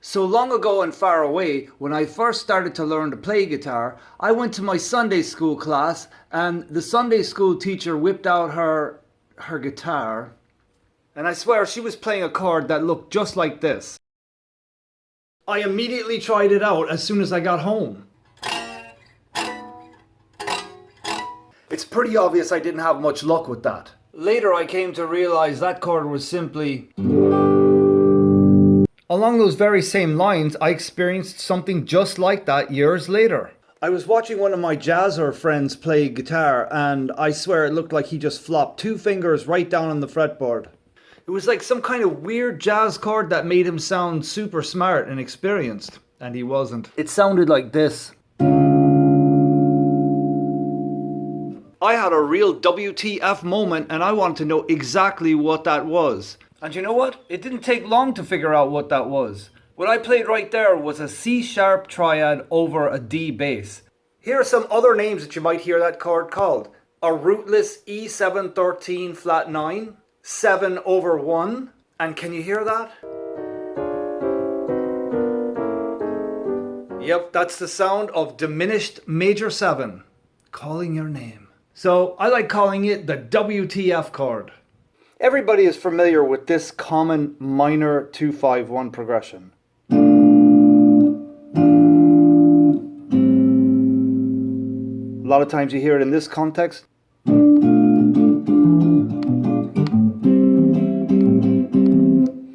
So long ago and far away, when I first started to learn to play guitar, I went to my Sunday school class and the Sunday school teacher whipped out her guitar, and I swear she was playing a chord that looked just like this. I immediately tried it out as soon as I got home. It's pretty obvious I didn't have much luck with that. Later I came to realize that chord was simply... Along those very same lines, I experienced something just like that years later. I was watching one of my jazzer friends play guitar, and I swear it looked like he just flopped 2 fingers right down on the fretboard. It was like some kind of weird jazz chord that made him sound super smart and experienced, and he wasn't. It sounded like this. I had a real WTF moment, and I wanted to know exactly what that was. And you know what? It didn't take long to figure out what that was. What I played right there was a C sharp triad over a D bass. Here are some other names that you might hear that chord called. A rootless E7 13 flat 9, 7 over 1, and can you hear that? Yep, that's the sound of Diminished Major 7, calling your name. So I like calling it the WTF chord. Everybody is familiar with this common minor 2-5-1 progression. A lot of times you hear it in this context.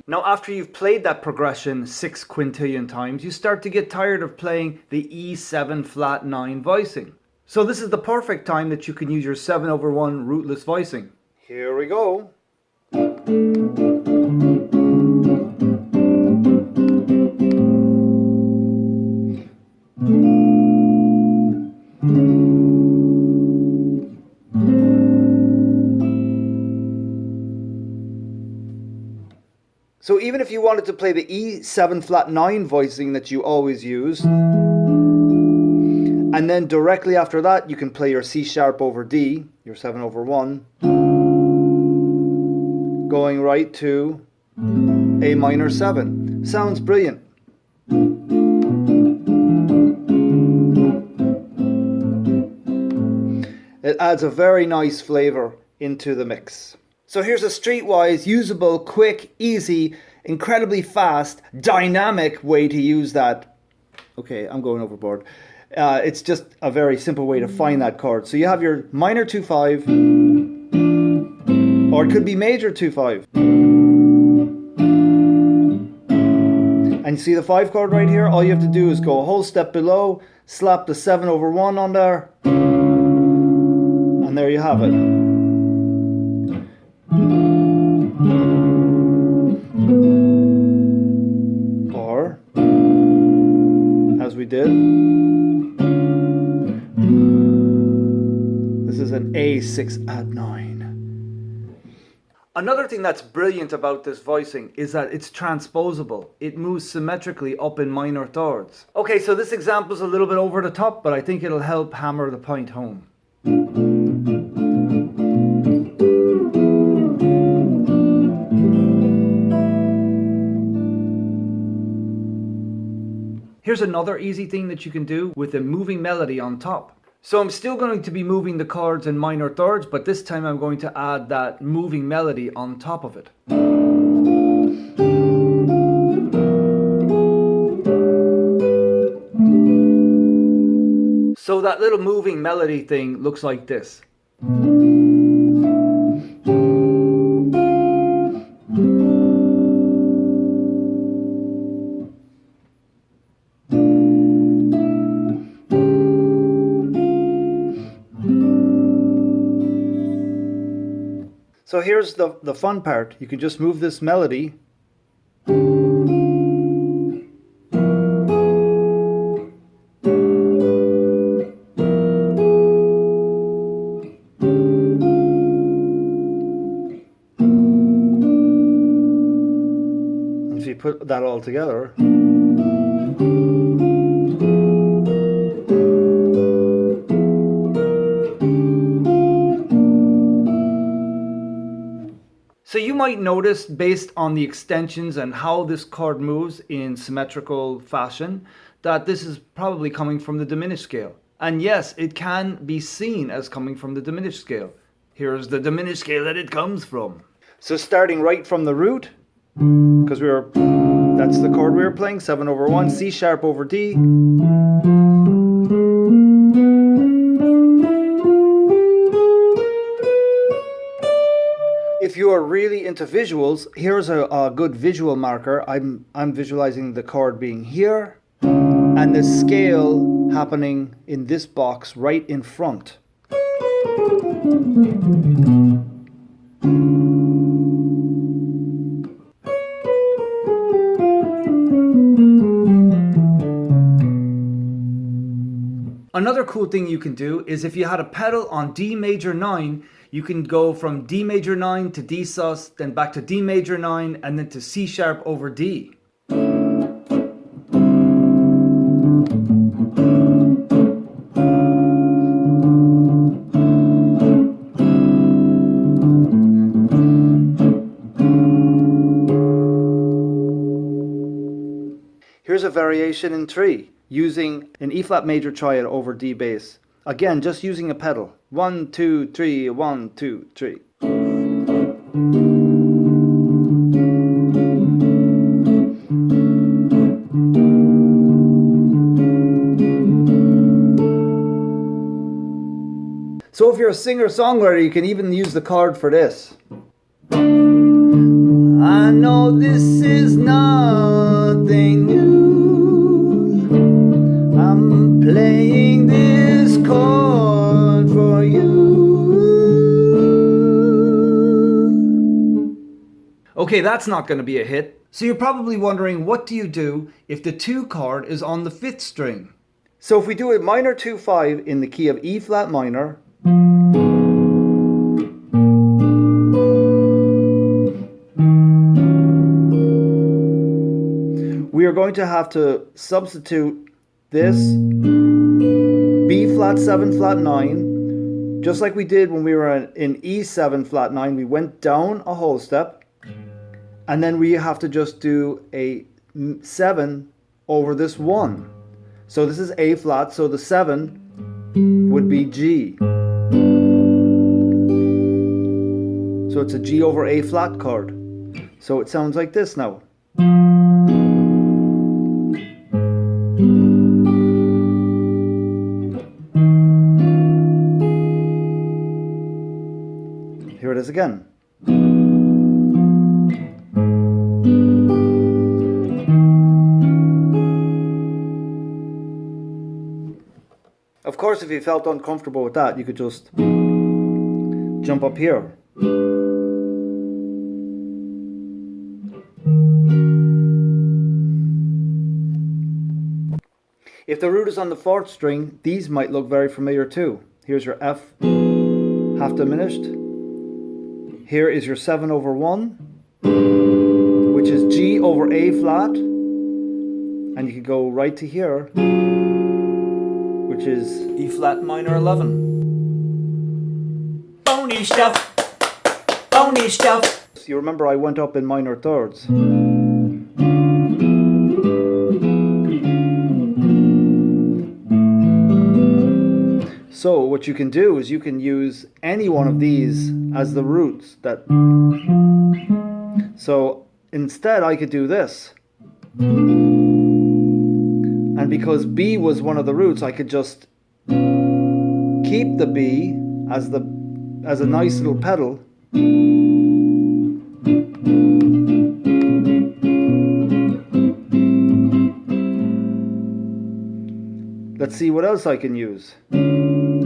Now after you've played that progression 6 quintillion times, you start to get tired of playing the E7 flat 9 voicing. So this is the perfect time that you can use your 7 over 1 rootless voicing. Here we go. So even if you wanted to play the E7 flat 9 voicing that you always use, and then directly after that you can play your C sharp over D, your 7 over 1, going right to A minor 7. Sounds brilliant. It adds a very nice flavor into the mix. So here's a streetwise, usable, quick, easy, incredibly fast, dynamic way to use that. Okay, I'm going overboard. It's just a very simple way to find that chord. So you have your minor 2-5, or it could be major 2-5. And you see the 5 chord right here? All you have to do is go a whole step below, slap the 7 over 1 on there, and there you have it. Or, as we did, this is an A6 add 9. Another thing that's brilliant about this voicing is that it's transposable. It moves symmetrically up in minor thirds. Okay, so this example's a little bit over the top, but I think it'll help hammer the point home. Here's another easy thing that you can do with a moving melody on top. So I'm still going to be moving the chords in minor thirds, but this time I'm going to add that moving melody on top of it. So that little moving melody thing looks like this. So here's the fun part. You can just move this melody . And if you put that all together, So you might notice, based on the extensions and how this chord moves in symmetrical fashion, that this is probably coming from the diminished scale. And yes, it can be seen as coming from the diminished scale. Here's the diminished scale that it comes from. So starting right from the root, because that's the chord we were playing, 7/1, C sharp over D. If you are really into visuals, here's a good visual marker. I'm visualizing the chord being here and the scale happening in this box right in front. Another cool thing you can do is if you had a pedal on D major 9, you can go from D major 9 to D sus, then back to D major 9, and then to C sharp over D. Here's a variation in 3, using an E flat major triad over D bass. Again, just using a pedal. 1, 2, 3, 1, 2, 3. So if you're a singer-songwriter, you can even use the chord for this. I know this is nothing new. I'm playing this chord for you. Okay, that's not going to be a hit. So you're probably wondering, what do you do if the 2 chord is on the 5th string? So if we do a minor 2-5 in the key of E flat minor, we are going to have to substitute this B flat 7 flat 9, just like we did when we were in E 7 flat 9. We went down a whole step, and then we have to just do a 7 over this 1. So this is A flat, so the 7 would be G. So it's a G over A flat chord. So it sounds like this now. Here it is again. Of course, if you felt uncomfortable with that, you could just jump up here. If the root is on the 4th string, these might look very familiar too. Here's your F half diminished. Here is your 7/1, which is G over A flat. And you could go right to here, which is E flat minor 11. Bony stuff. Bony stuff. You remember I went up in minor thirds. So what you can do is you can use any one of these as the roots. So instead I could do this. And because B was one of the roots, I could just keep the B as a nice little pedal. Let's see what else I can use.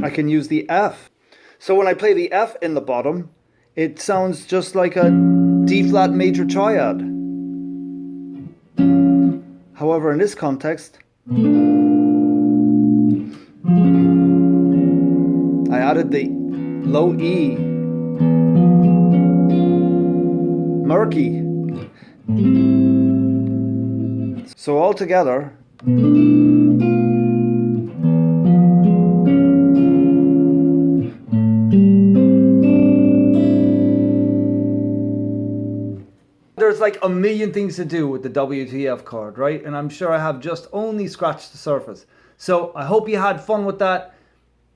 I can use the F. So when I play the F in the bottom, it sounds just like a D flat major triad. However, in this context, I added the low E, murky. So altogether, like a million things to do with the WTF chord, right? And I'm sure I have just only scratched the surface. So I hope you had fun with that.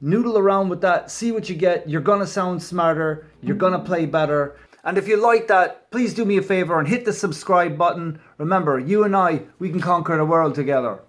Noodle around with that, see what you get. You're gonna sound smarter, you're gonna play better. And if you like that, please do me a favor and hit the subscribe button. Remember, you and I, we can conquer the world together.